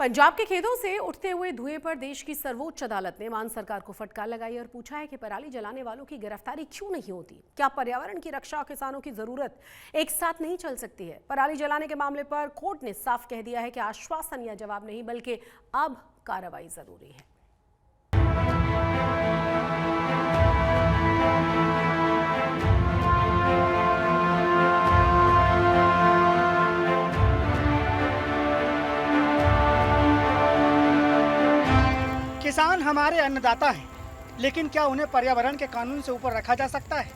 पंजाब के खेतों से उठते हुए धुएं पर देश की सर्वोच्च अदालत ने मान सरकार को फटकार लगाई और पूछा है कि पराली जलाने वालों की गिरफ्तारी क्यों नहीं होती। क्या पर्यावरण की रक्षा और किसानों की जरूरत एक साथ नहीं चल सकती है? पराली जलाने के मामले पर कोर्ट ने साफ कह दिया है कि आश्वासन या जवाब नहीं, बल्कि अब कार्रवाई जरूरी है। किसान हमारे अन्नदाता हैं, लेकिन क्या उन्हें पर्यावरण के कानून से ऊपर रखा जा सकता है?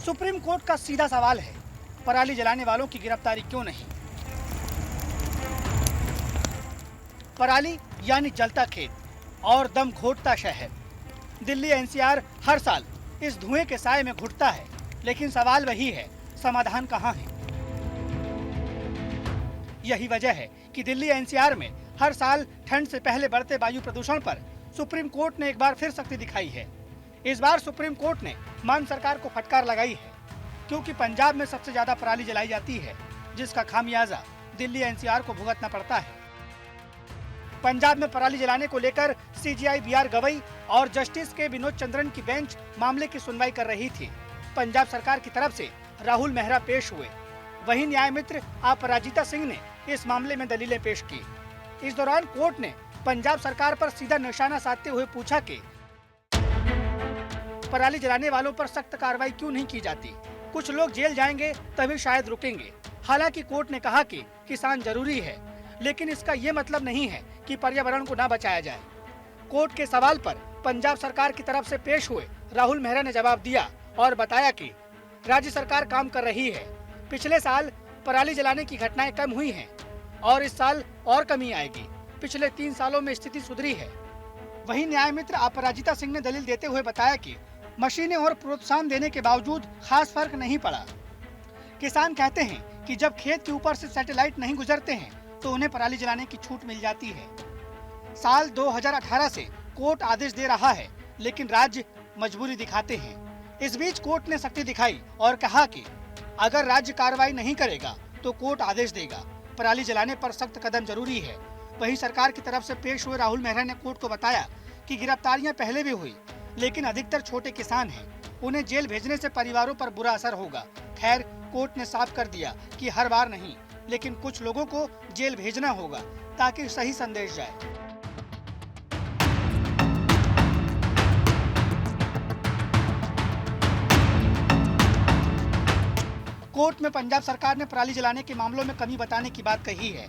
सुप्रीम कोर्ट का सीधा सवाल है, पराली जलाने वालों की गिरफ्तारी क्यों नहीं? पराली यानी जलता खेत और दम घोटता शहर। दिल्ली एनसीआर हर साल इस धुएं के साए में घुटता है, लेकिन सवाल वही है, समाधान कहाँ है? यही वजह है कि दिल्ली एनसीआर में हर साल ठंड से पहले बढ़ते वायु प्रदूषण पर सुप्रीम कोर्ट ने एक बार फिर सख्ती दिखाई है। इस बार सुप्रीम कोर्ट ने मान सरकार को फटकार लगाई है, क्योंकि पंजाब में सबसे ज्यादा पराली जलाई जाती है, जिसका खामियाजा दिल्ली एनसीआर को भुगतना पड़ता है। पंजाब में पराली जलाने को लेकर सीजीआई बीआर गवई और जस्टिस के विनोद चंद्रन की बेंच मामले की सुनवाई कर रही थी। पंजाब सरकार की तरफ से राहुल मेहरा पेश हुए, वहीं न्यायमित्र अपराजिता सिंह ने इस मामले में दलीलें पेश की। इस दौरान कोर्ट ने पंजाब सरकार पर सीधा निशाना साधते हुए पूछा कि पराली जलाने वालों पर सख्त कार्रवाई क्यों नहीं की जाती? कुछ लोग जेल जाएंगे तभी शायद रुकेंगे। हालांकि कोर्ट ने कहा कि किसान जरूरी है, लेकिन इसका ये मतलब नहीं है कि पर्यावरण को न बचाया जाए। कोर्ट के सवाल पर पंजाब सरकार की तरफ से पेश हुए राहुल मेहरा ने जवाब दिया और बताया कि राज्य सरकार काम कर रही है। पिछले साल पराली जलाने की घटनाएं कम हुई हैं और इस साल और कमी आएगी। पिछले 3 सालों में स्थिति सुधरी है। वहीं न्यायमित्र अपराजिता सिंह ने दलील देते हुए बताया कि मशीनें और प्रोत्साहन देने के बावजूद खास फर्क नहीं पड़ा। किसान कहते हैं कि जब खेत के ऊपर से सैटेलाइट नहीं गुजरते हैं तो उन्हें पराली जलाने की छूट मिल जाती है। साल 2018 से कोर्ट आदेश दे रहा है, लेकिन राज्य मजबूरी दिखाते हैं। इस बीच कोर्ट ने सख्ती दिखाई और कहा कि अगर राज्य कार्रवाई नहीं करेगा तो कोर्ट आदेश देगा। पराली जलाने पर सख्त कदम जरूरी है। वहीं सरकार की तरफ से पेश हुए राहुल मेहरा ने कोर्ट को बताया कि गिरफ्तारियां पहले भी हुई, लेकिन अधिकतर छोटे किसान हैं। उन्हें जेल भेजने से परिवारों पर बुरा असर होगा। खैर, कोर्ट ने साफ कर दिया कि हर बार नहीं, लेकिन कुछ लोगों को जेल भेजना होगा ताकि सही संदेश जाए। कोर्ट में पंजाब सरकार ने पराली जलाने के मामलों में कमी बताने की बात कही है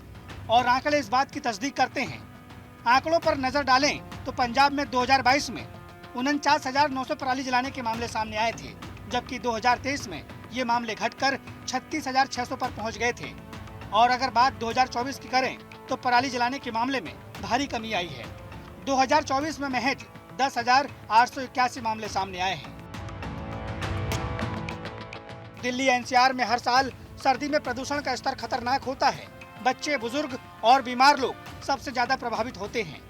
और आंकड़े इस बात की तस्दीक करते हैं। आंकड़ों पर नजर डालें तो पंजाब में 2022 में 49,900 पराली जलाने के मामले सामने आए थे, जबकि 2023 में ये मामले घटकर 36,600 पर पहुंच गए थे। और अगर बात 2024 की करें तो पराली जलाने के मामले में भारी कमी आई है। 2024 में महज 10,881 मामले सामने आए हैं। दिल्ली एनसीआर में हर साल सर्दी में प्रदूषण का स्तर खतरनाक होता है। बच्चे, बुजुर्ग और बीमार लोग सबसे ज्यादा प्रभावित होते हैं।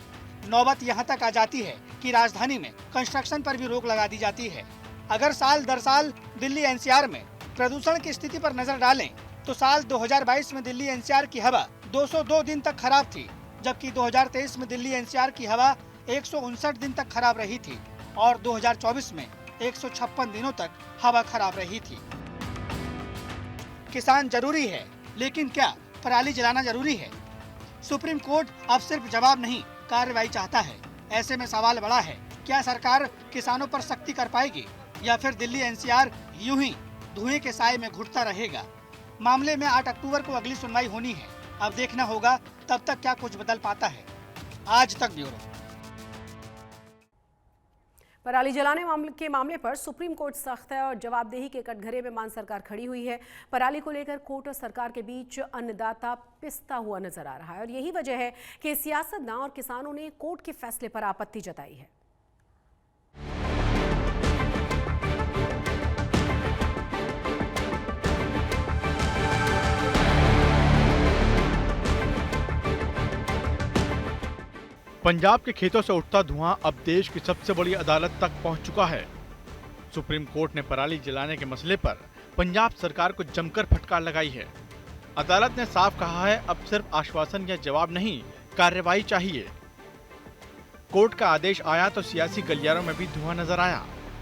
नौबत यहाँ तक आ जाती है कि राजधानी में कंस्ट्रक्शन पर भी रोक लगा दी जाती है। अगर साल दर साल दिल्ली एनसीआर में प्रदूषण की स्थिति पर नजर डालें तो साल 2022 में दिल्ली एनसीआर की हवा 202 दिन तक खराब थी, जबकि 2023 में दिल्ली एनसीआर की हवा 159 दिन तक खराब रही थी और 2024 में 156 दिनों तक हवा खराब रही थी। किसान जरूरी है, लेकिन क्या पराली जलाना जरूरी है? सुप्रीम कोर्ट अब सिर्फ जवाब नहीं, कार्रवाई चाहता है। ऐसे में सवाल बड़ा है, क्या सरकार किसानों पर सख्ती कर पाएगी या फिर दिल्ली एनसीआर यूं ही धुएं के साए में घुटता रहेगा? मामले में 8 अक्टूबर को अगली सुनवाई होनी है। अब देखना होगा तब तक क्या कुछ बदल पाता है। आज तक ब्यूरो। पराली जलाने के मामले पर सुप्रीम कोर्ट सख्त है और जवाबदेही के कटघरे में मान सरकार खड़ी हुई है। पराली को लेकर कोर्ट और सरकार के बीच अन्नदाता पिसता हुआ नजर आ रहा है और यही वजह है कि सियासतदान और किसानों ने कोर्ट के फैसले पर आपत्ति जताई है। पंजाब के खेतों से उठता धुआं अब देश की सबसे बड़ी अदालत तक पहुंच चुका है। सुप्रीम कोर्ट ने पराली जलाने के मसले पर पंजाब सरकार को जमकर फटकार लगाई है। अदालत ने साफ कहा है, अब सिर्फ आश्वासन या जवाब नहीं, कार्रवाई चाहिए। कोर्ट का आदेश आया तो सियासी गलियारों में भी धुआं नजर आया।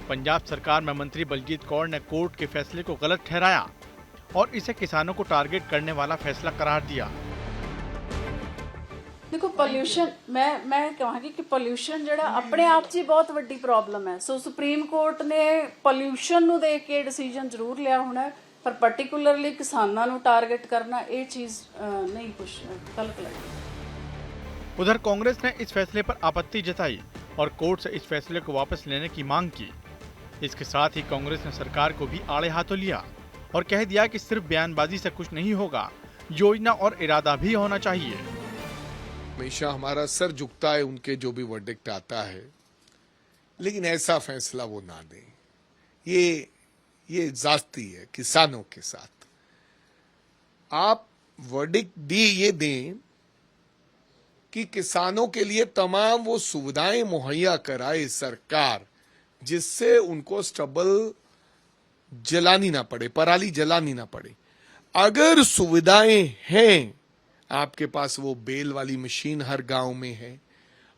पंजाब सरकार में मंत्री बलजीत कौर ने कोर्ट के फैसले को गलत ठहराया और इसे किसानों को टारगेट करने वाला फैसला करार दिया। देखो पोल्यूशन मैं कहांगी कि पोल्यूशन ਜਿਹੜਾ ਆਪਣੇ ਆਪ 'ਚ ਹੀ ਬਹੁਤ ਵੱਡੀ ਪ੍ਰੋਬਲਮ ਹੈ। ਸੋ ਸੁਪਰੀਮ ਕੋਰਟ ਨੇ पोल्यूशन ਨੂੰ ਦੇਖ ਕੇ ਡਿਸੀਜਨ ਜ਼ਰੂਰ ਲਿਆ ਹੋਣਾ, ਪਰ ਪਾਰਟਿਕੂਲਰਲੀ ਕਿਸਾਨਾਂ ਨੂੰ ਟਾਰਗੇਟ ਕਰਨਾ ਇਹ ਚੀਜ਼ ਨਹੀਂ ਕੁਝ ਗਲਤ ਲੱਗੀ। उधर कांग्रेस ने इस फैसले पर आपत्ति जताई और कोर्ट से इस फैसले को वापस लेने की मांग की। इसके साथ ही कांग्रेस ने सरकार को भी आड़े हाथों लिया और कह दिया कि सिर्फ बयानबाजी से कुछ नहीं होगा, योजना और इरादा भी होना चाहिए। हमेशा हमारा सर झुकता है उनके जो भी वर्डिक्ट आता है, लेकिन ऐसा फैसला वो ना दें। ये जाती है किसानों के साथ। आप वर्डिक्ट दी ये दें कि किसानों के लिए तमाम वो सुविधाएं मुहैया कराए सरकार, जिससे उनको स्टबल जलानी ना पड़े, पराली जलानी ना पड़े। अगर सुविधाएं हैं, आपके पास वो बेल वाली मशीन हर गांव में है,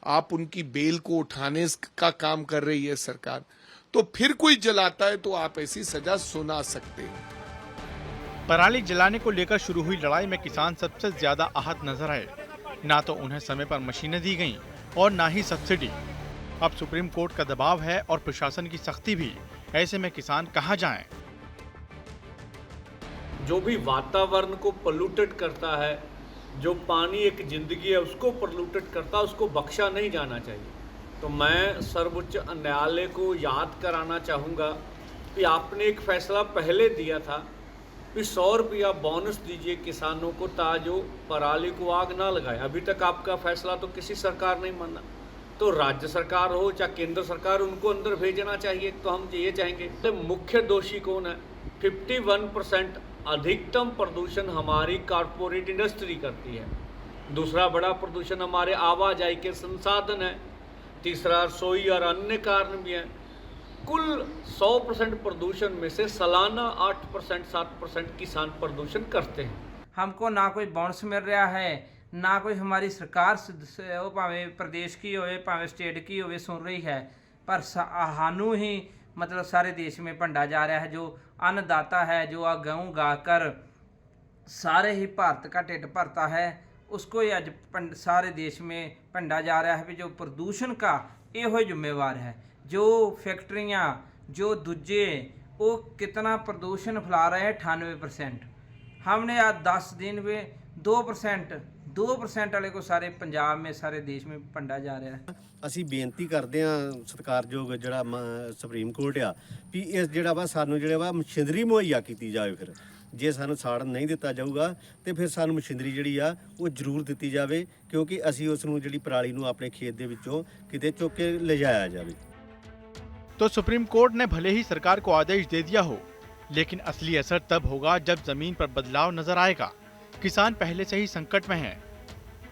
आप उनकी बेल को उठाने का काम कर रही है सरकार, तो फिर कोई जलाता है तो आप ऐसी सजा सुना सकते हैं। पराली जलाने को लेकर शुरू हुई लड़ाई में किसान सबसे ज्यादा आहत नजर आए। ना तो उन्हें समय पर मशीनें दी गईं और ना ही सब्सिडी। अब सुप्रीम कोर्ट का दबाव है और प्रशासन की सख्ती भी। ऐसे में किसान कहां जाएं? जो भी वातावरण को पोल्यूटेड करता है, जो पानी एक जिंदगी है उसको पोल्यूटेड करता है, उसको बख्शा नहीं जाना चाहिए। तो मैं सर्वोच्च न्यायालय को याद कराना चाहूँगा कि आपने एक फैसला पहले दिया था कि 100 रुपया बोनस दीजिए किसानों को ताजो पराली को आग ना लगाए। अभी तक आपका फैसला तो किसी सरकार नहीं माना। तो राज्य सरकार हो चाहे केंद्र सरकार, उनको अंदर भेजना चाहिए। तो हम ये चाहेंगे, तो मुख्य दोषी कौन है? 51% अधिकतम प्रदूषण हमारी कॉरपोरेट इंडस्ट्री करती है। दूसरा बड़ा प्रदूषण हमारे आवाजाही के संसाधन है। तीसरा रसोई और अन्य कारण भी हैं। कुल 100% प्रदूषण में से सालाना 8% 7% किसान प्रदूषण करते हैं। हमको ना कोई बोनस मिल रहा है, ना कोई हमारी सरकार वो भावें प्रदेश की होवे भावें स्टेट की होवे सुन रही है, पर सानू ही मतलब सारे देश में भंडा जा रहा है। जो अन्नदाता है, जो गेहूँ गाकर सारे ही भारत का ढिड भरता है, उसको ही अज सारे देश में भंडा जा रहा है। जो प्रदूषण का यो जिम्मेवार है। जो फैक्ट्रियाँ जो दूजे वो कितना प्रदूषण फैला रहे हैं 98%। हमने आज 10 दिन में 2% वाले को सारे पंजाब में सारे देश में भंडा जा रहा है। ਅਸੀਂ ਬੇਨਤੀ ਕਰਦੇ ਹਾਂ ਸਤਿਕਾਰਯੋਗ ਜਿਹੜਾ ਸੁਪਰੀਮ ਕੋਰਟ ਆ ਵੀ ਇਸ ਜਿਹੜਾ ਵਾ ਸਾਨੂੰ ਜਿਹੜਾ ਵਾ ਮਸ਼ੀਨਰੀ ਮੁਹੱਈਆ ਕੀਤੀ ਜਾਵੇ। ਫਿਰ ਜੇ ਸਾਨੂੰ ਸਾੜਨ ਨਹੀਂ ਦਿੱਤਾ ਜਾਊਗਾ ਤੇ ਫਿਰ ਸਾਨੂੰ ਮਸ਼ੀਨਰੀ ਜਿਹੜੀ ਆ ਉਹ ਜ਼ਰੂਰ ਦਿੱਤੀ ਜਾਵੇ, ਕਿਉਂਕਿ ਅਸੀਂ ਉਸ ਨੂੰ ਜਿਹੜੀ ਪਰਾਲੀ ਨੂੰ ਆਪਣੇ ਖੇਤ ਦੇ ਵਿੱਚੋਂ ਕਿਤੇ ਚੁੱਕ ਕੇ ਲਿਜਾਇਆ ਜਾਵੇ। तो सुप्रीम कोर्ट ने भले ही सरकार को आदेश दे दिया हो, लेकिन असली असर तब होगा जब जमीन पर बदलाव नजर आएगा। किसान पहले से ही संकट में है।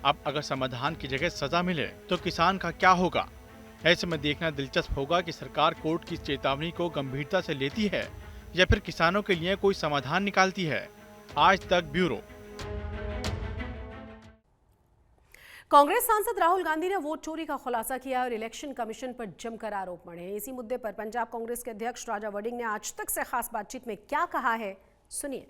अब अगर समाधान की जगह सजा मिले तो किसान का क्या होगा? ऐसे में देखना दिलचस्प होगा कि सरकार कोर्ट की चेतावनी को गंभीरता से लेती है या फिर किसानों के लिए कोई समाधान निकालती है। आज तक ब्यूरो। कांग्रेस सांसद राहुल गांधी ने वोट चोरी का खुलासा किया और इलेक्शन कमीशन पर जमकर आरोप मढ़े। इसी मुद्दे पर पंजाब कांग्रेस के अध्यक्ष राजा वड़िंग ने आज तक से खास बातचीत में क्या कहा है, सुनिए।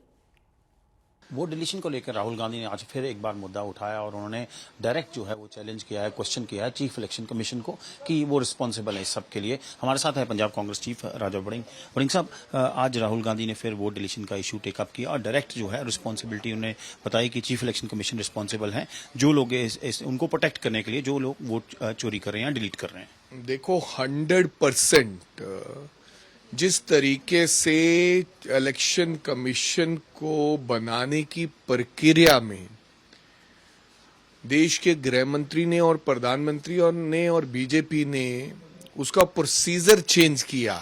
वोट डिलीशन को लेकर राहुल गांधी ने आज फिर एक बार मुद्दा उठाया और उन्होंने डायरेक्ट जो है वो चैलेंज किया है, क्वेश्चन किया है चीफ इलेक्शन कमीशन को कि वो रिस्पॉन्सिबल है इस सब के लिए। हमारे साथ है पंजाब कांग्रेस चीफ राजा वड़िंग। वड़िंग साहब, आज राहुल गांधी ने फिर वोट डिलीशन का इशू टेकअप किया और डायरेक्ट जो है रिस्पॉन्सिबिलिटी उन्हें बताई कि चीफ इलेक्शन कमीशन रिस्पॉन्सिबल है, जो लोग उनको प्रोटेक्ट करने के लिए जो लोग वोट चोरी कर रहे हैं या डिलीट कर रहे हैं। देखो 100% जिस तरीके से इलेक्शन कमीशन को बनाने की प्रक्रिया में देश के गृह मंत्री ने और प्रधानमंत्री ने और बीजेपी ने उसका प्रोसीजर चेंज किया,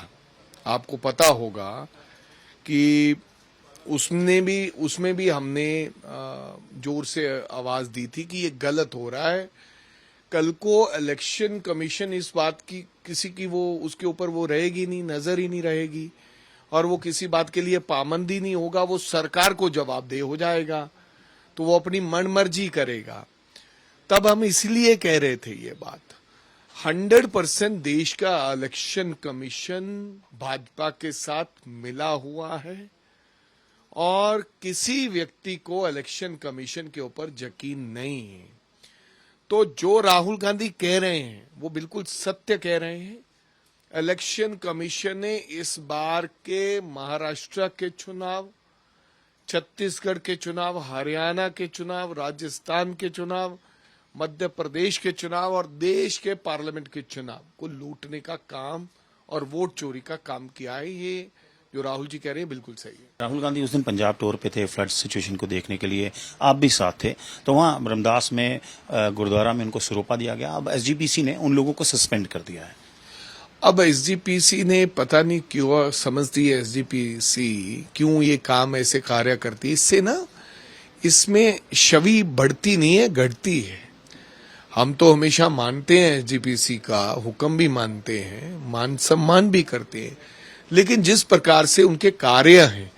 आपको पता होगा कि उसमें भी हमने जोर से आवाज दी थी कि ये गलत हो रहा है। कल को इलेक्शन कमीशन इस बात की किसी की वो उसके ऊपर वो रहेगी नहीं, नजर ही नहीं रहेगी और वो किसी बात के लिए पाबंदी नहीं होगा, वो सरकार को जवाबदेह हो जाएगा। तो वो अपनी मनमर्जी करेगा। तब हम इसलिए कह रहे थे ये बात। 100% देश का इलेक्शन कमीशन भाजपा के साथ मिला हुआ है और किसी व्यक्ति को इलेक्शन कमीशन के ऊपर यकीन नहीं है। तो जो राहुल गांधी कह रहे हैं वो बिल्कुल सत्य कह रहे हैं। इलेक्शन कमीशन ने इस बार के महाराष्ट्र के चुनाव, छत्तीसगढ़ के चुनाव, हरियाणा के चुनाव, राजस्थान के चुनाव, मध्य प्रदेश के चुनाव और देश के पार्लियामेंट के चुनाव को लूटने का काम और वोट चोरी का काम किया है। ये जो राहुल जी कह रहे हैं बिल्कुल सही है। राहुल गांधी उस दिन पंजाब टूर पे थे, फ्लड सिचुएशन को देखने के लिए, आप भी साथ थे, तो वहां रमदास में गुरुद्वारा में उनको सिरोपा दिया गया। अब एसजीपीसी ने उन लोगों को सस्पेंड कर दिया है। अब एसजीपीसी ने पता नहीं क्यों समझती है, एसजीपीसी क्यों ये काम ऐसे कार्य करती है। इससे ना इसमें छवि बढ़ती नहीं है, घटती है। हम तो हमेशा मानते हैं एसजीपीसी का, हुक्म भी मानते हैं, मान सम्मान भी करते हैं, लेकिन जिस प्रकार से उनके कार्य हैं,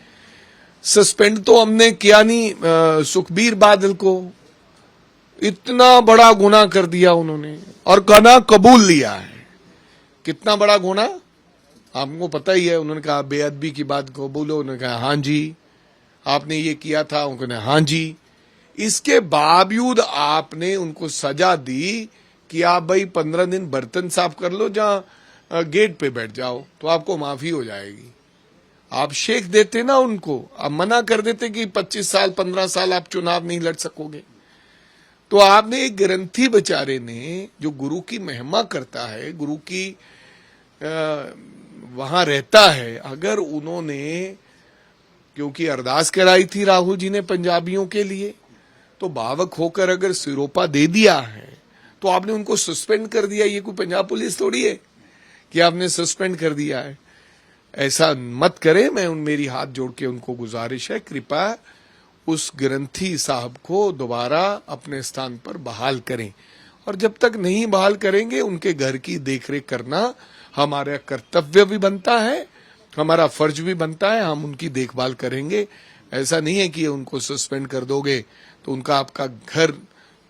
सस्पेंड तो हमने किया नहीं। सुखबीर बादल को इतना बड़ा गुनाह कर दिया उन्होंने और गुनाह कबूल लिया है। कितना बड़ा गुनाह आपको पता ही है। उन्होंने कहा बेअदबी की बात को बोलो, उन्होंने कहा हाँ जी आपने ये किया था, उन्होंने हाँ जी। इसके बावजूद आपने उनको सजा दी कि आप भाई 15 दिन बर्तन साफ कर लो, जहां गेट पे बैठ जाओ तो आपको माफी हो जाएगी। आप शेख देते ना उनको, आप मना कर देते कि 25 साल 15 साल आप चुनाव नहीं लड़ सकोगे। तो आपने एक ग्रंथी बेचारे ने जो गुरु की महिमा करता है, गुरु की वहां रहता है, अगर उन्होंने क्योंकि अरदास कराई थी राहुल जी ने पंजाबियों के लिए, तो भावक होकर अगर सिरोपा दे दिया है तो आपने उनको सस्पेंड कर दिया। ये कोई पंजाब पुलिस थोड़ी है कि आपने सस्पेंड कर दिया है। ऐसा मत करें। मैं मेरी हाथ जोड़ के उनको गुजारिश है, कृपया उस ग्रंथी साहब को दोबारा अपने स्थान पर बहाल करें, और जब तक नहीं बहाल करेंगे उनके घर की देखरेख करना हमारा कर्तव्य भी बनता है, हमारा फर्ज भी बनता है। हम उनकी देखभाल करेंगे। ऐसा नहीं है कि उनको सस्पेंड कर दोगे तो उनका आपका घर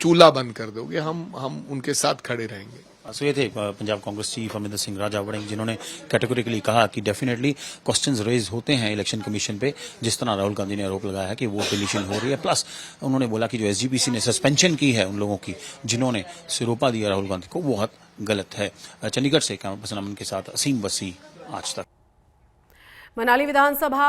चूल्हा बंद कर दोगे। हम उनके साथ खड़े रहेंगे। सो ये थे पंजाब कांग्रेस चीफ अमरिंदर सिंह राजा वड़िंग, जिन्होंने कैटेगोरिकली कहा कि डेफिनेटली क्वेश्चंस रेज होते हैं इलेक्शन कमीशन पे, जिस तरह राहुल गांधी ने आरोप लगाया है कि वोट डिलीशन हो रही है। प्लस उन्होंने बोला कि जो एसजीपीसी ने सस्पेंशन की है उन लोगों की जिन्होंने सिरोपा दिया राहुल गांधी को, वो बहुत गलत है। चंडीगढ़ से कैमरा पर्सन अमन के साथ असीम वसी, आज तक। मनाली विधानसभा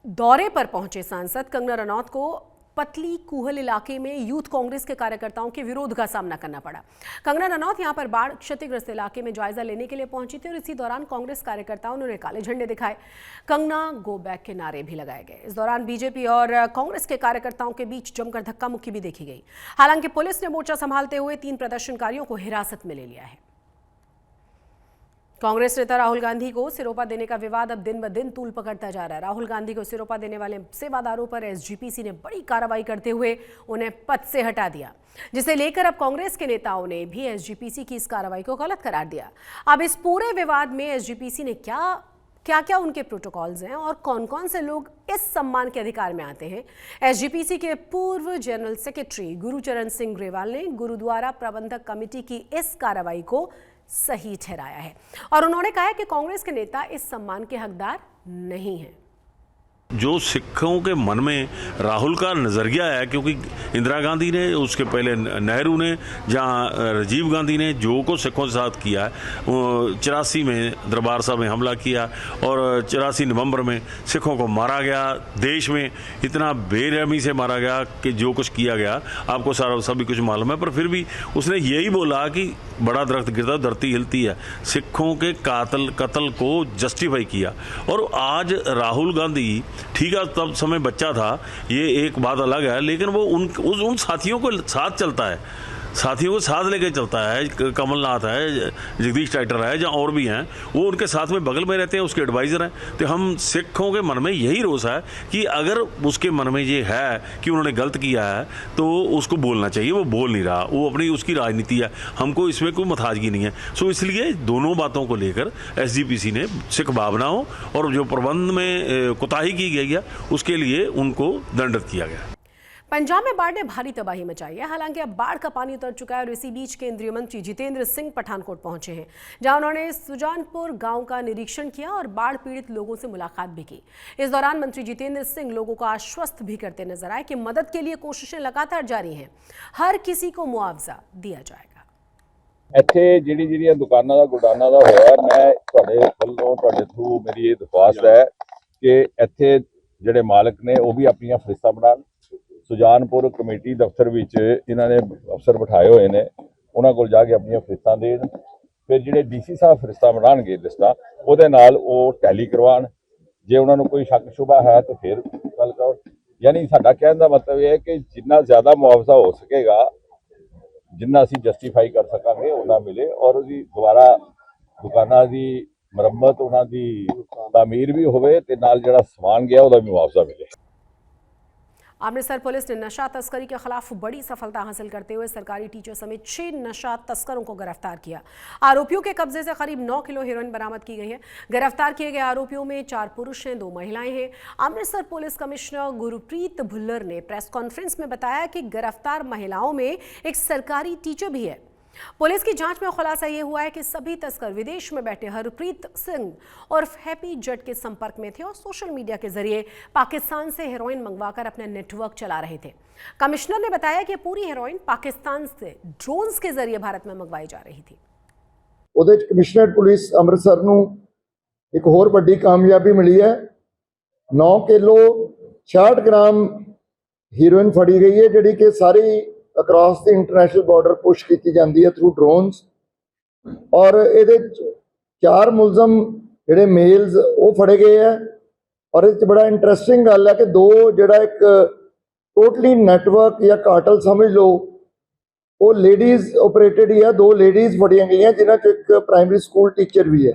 दौरे पर पहुंचे सांसद कंगना रनौत को पतली कूहल इलाके में यूथ कांग्रेस के कार्यकर्ताओं के विरोध का सामना करना पड़ा। कंगना रनौत यहां पर बाढ़ क्षतिग्रस्त इलाके में जायजा लेने के लिए पहुंची थी और इसी दौरान कांग्रेस कार्यकर्ताओं ने काले झंडे दिखाए, कंगना गो बैक के नारे भी लगाए गए। इस दौरान बीजेपी और कांग्रेस के कार्यकर्ताओं के बीच जमकर धक्का मुक्की भी देखी गई। हालांकि पुलिस ने मोर्चा संभालते हुए 3 प्रदर्शनकारियों को हिरासत में ले लिया है। कांग्रेस नेता राहुल गांधी को सिरोपा देने का विवाद अब दिन ब दिन तूल पकड़ता जा रहा है। राहुल गांधी को सिरोपा देने वाले सेवादारों पर एसजीपीसी ने बड़ी कार्रवाई करते हुए उन्हें पद से हटा दिया, जिसे लेकर अब कांग्रेस के नेताओं ने भी एसजीपीसी की इस कार्रवाई को गलत करार दिया। अब इस पूरे विवाद में एसजीपीसी ने क्या उनके प्रोटोकॉल्स हैं और कौन कौन से लोग इस सम्मान के अधिकार में आते हैं। एसजीपीसी के पूर्व जनरल सेक्रेटरी गुरुचरण सिंह ग्रेवाल ने गुरुद्वारा प्रबंधक कमेटी की इस कार्रवाई को सही ठहराया है और उन्होंने कहा है कि कांग्रेस के नेता इस सम्मान के हकदार नहीं हैं। जो सिखों के मन में राहुल का नज़रिया है, क्योंकि इंदिरा गांधी ने, उसके पहले नेहरू ने, जहां राजीव गांधी ने जो को सिखों के साथ किया है, 84 में दरबार साहब में हमला किया और 84 नवंबर में सिखों को मारा गया। देश में इतना बेरहमी से मारा गया कि जो कुछ किया गया आपको सारा सभी कुछ मालूम है। पर फिर भी उसने यही बोला कि बड़ा दरख्त गिरता धरती हिलती है। सिखों के कत्ल को जस्टिफाई किया। और आज राहुल गांधी, ठीक है तब समय बच्चा था, ये एक बात अलग है, लेकिन वो उन साथियों को साथ चलता है, साथियों को साथ लेके चलता है। कमलनाथ है, जगदीश टाइटर है, जहाँ और भी हैं, वो उनके साथ में बगल में रहते हैं, उसके एडवाइज़र हैं। तो हम सिखों के मन में यही रोष है कि अगर उसके मन में ये है कि उन्होंने गलत किया है तो उसको बोलना चाहिए। वो बोल नहीं रहा, वो अपनी उसकी राजनीति है, हमको इसमें कोई मुताजगी नहीं है। सो इसलिए दोनों बातों को लेकर एसजीपीसी ने सिख भावनाओं और जो प्रबंध में कोताही की गई है उसके लिए उनको दंडित किया गया। पंजाब में बाढ़ ने भारी तबाही मचाई है। हालांकि अब बाढ़ का पानी उतर चुका है और इसी बीच केंद्रीय मंत्री जितेंद्र सिंह पठानकोट पहुंचे हैं, जहां उन्होंने सुजानपुर गांव का निरीक्षण किया और बाढ़ पीड़ित लोगों से मुलाकात भी की। इस दौरान मंत्री जितेंद्र सिंह लोगों को आश्वस्त भी करते नजर आए कि मदद के लिए कोशिशें लगातार जारी हैं, हर किसी को मुआवजा दिया जाएगा। ਇੱਥੇ ਜਿਹੜੀਆਂ ਦੁਕਾਨਾਂ ਦਾ ਗੁਡਾਨਾ ਦਾ ਹੋਇਆ, ਮੈਂ ਤੁਹਾਡੇ ਵੱਲੋਂ ਤੁਹਾਡੇ ਥਰੂ ਮੇਰੀ ਇਹ ਦਰਖਾਸਤ ਹੈ ਕਿ ਇੱਥੇ ਜਿਹੜੇ ਮਾਲਕ ਨੇ ਉਹ ਵੀ ਆਪਣੀਆਂ ਫਰਿਸ਼ਤਾਂ ਬਣਾਉਣ। ਸੁਜਾਨਪੁਰ ਕਮੇਟੀ ਦਫ਼ਤਰ ਵਿੱਚ ਇਹਨਾਂ ਨੇ ਅਫਸਰ ਬਿਠਾਏ ਹੋਏ ਨੇ, ਉਹਨਾਂ ਕੋਲ ਜਾ ਕੇ ਆਪਣੀਆਂ ਫਰਿਸ਼ਤਾਂ ਦੇਣ। ਫਿਰ ਜਿਹੜੇ ਡੀਸੀ ਸਾਹਿਬ ਫਰਿਸ਼ਤਾਂ ਬਣਾਉਣਗੇ ਲਿਸਟਾਂ, ਉਹਦੇ ਨਾਲ ਉਹ ਟੈਲੀ ਕਰਵਾਉਣ। ਜੇ ਉਹਨਾਂ ਨੂੰ ਕੋਈ ਸ਼ੱਕ ਸ਼ੁਬਾ ਹੈ ਤਾਂ ਫਿਰ ਗੱਲ ਕਰੋ। ਯਾਨੀ ਸਾਡਾ ਕਹਿਣ ਦਾ ਮਤਲਬ ਇਹ ਹੈ ਕਿ ਜਿੰਨਾ ਜ਼ਿਆਦਾ ਮੁਆਵਜ਼ਾ ਹੋ ਸਕੇਗਾ, ਜਿੰਨਾ ਅਸੀਂ ਜਸਟੀਫਾਈ ਕਰ ਸਕਾਂਗੇ ਉਹਨਾਂ ਮਿਲੇ, ਔਰ ਉਹਦੀ ਦੁਬਾਰਾ ਦੁਕਾਨਾਂ ਦੀ ਮੁਰੰਮਤ, ਉਹਨਾਂ ਦੀ ਤਾਮੀਰ ਵੀ ਹੋਵੇ ਤੇ ਨਾਲ ਜਿਹੜਾ ਸਮਾਨ ਗਿਆ ਉਹਦਾ ਵੀ ਮੁਆਵਜ਼ਾ ਮਿਲੇ। अमृतसर पुलिस ने नशा तस्करी के खिलाफ बड़ी सफलता हासिल करते हुए सरकारी टीचर समेत 6 नशा तस्करों को गिरफ्तार किया। आरोपियों के कब्जे से करीब 9 किलो हेरोइन बरामद की गई है। गिरफ्तार किए गए आरोपियों में 4 पुरुष हैं, 2 महिलाएं हैं। अमृतसर पुलिस कमिश्नर गुरप्रीत भुल्लर ने प्रेस कॉन्फ्रेंस में बताया कि गिरफ्तार महिलाओं में एक सरकारी टीचर भी है। पुलिस की जांच में खुलासा यह हुआ है कि सभी तस्कर विदेश में बैठे हरप्रीत सिंह और हैप्पी जट के संपर्क में थे और सोशल मीडिया के जरिए पाकिस्तान से हेरोइन मंगवाकर अपना नेटवर्क चला रहे थे। कमिश्नर ने बताया कि पूरी हेरोइन पाकिस्तान से ड्रोन्स के जरिए भारत में मंगवाई जा रही थी। ਉਹਦੇ ਚ ਕਮਿਸ਼ਨਰੇਟ ਪੁਲਿਸ ਅੰਮ੍ਰਿਤਸਰ ਨੂੰ ਇੱਕ ਹੋਰ ਵੱਡੀ ਕਾਮਯਾਬੀ ਮਿਲੀ ਹੈ। 9 ਕਿਲੋ 66 ਗ੍ਰਾਮ ਹੀਰੋਇਨ ਫੜੀ ਗਈ ਹੈ, ਜਿਹੜੀ ਕਿ ਸਾਰੀ ਅਕ੍ਰੋਸ ਦੀ ਇੰਟਰਨੈਸ਼ਨਲ ਬਾਰਡਰ ਪੁਸ਼ ਕੀਤੀ ਜਾਂਦੀ ਹੈ ਥਰੂ ਡਰੋਨਸ। ਔਰ ਇਹਦੇ 4 ਮੁਲਜ਼ਮ ਜਿਹੜੇ ਮੇਲਸ ਉਹ ਫੜੇ ਗਏ ਹੈ। ਔਰ ਇਹ 'ਚ ਬੜਾ ਇੰਟਰਸਟਿੰਗ ਗੱਲ ਹੈ ਕਿ 2 ਜਿਹੜਾ ਇੱਕ ਟੋਟਲੀ ਨੈਟਵਰਕ ਜਾਂ ਕਾਰਟਲ ਸਮਝ ਲਓ, ਉਹ ਲੇਡੀਜ਼ ਆਪਰੇਟਡ ਹੀ ਹੈ। 2 ਲੇਡੀਜ਼ ਫੜੀਆਂ ਗਈਆਂ, ਜਿਨ੍ਹਾਂ 'ਚ ਇੱਕ ਪ੍ਰਾਇਮਰੀ ਸਕੂਲ ਟੀਚਰ ਵੀ ਹੈ।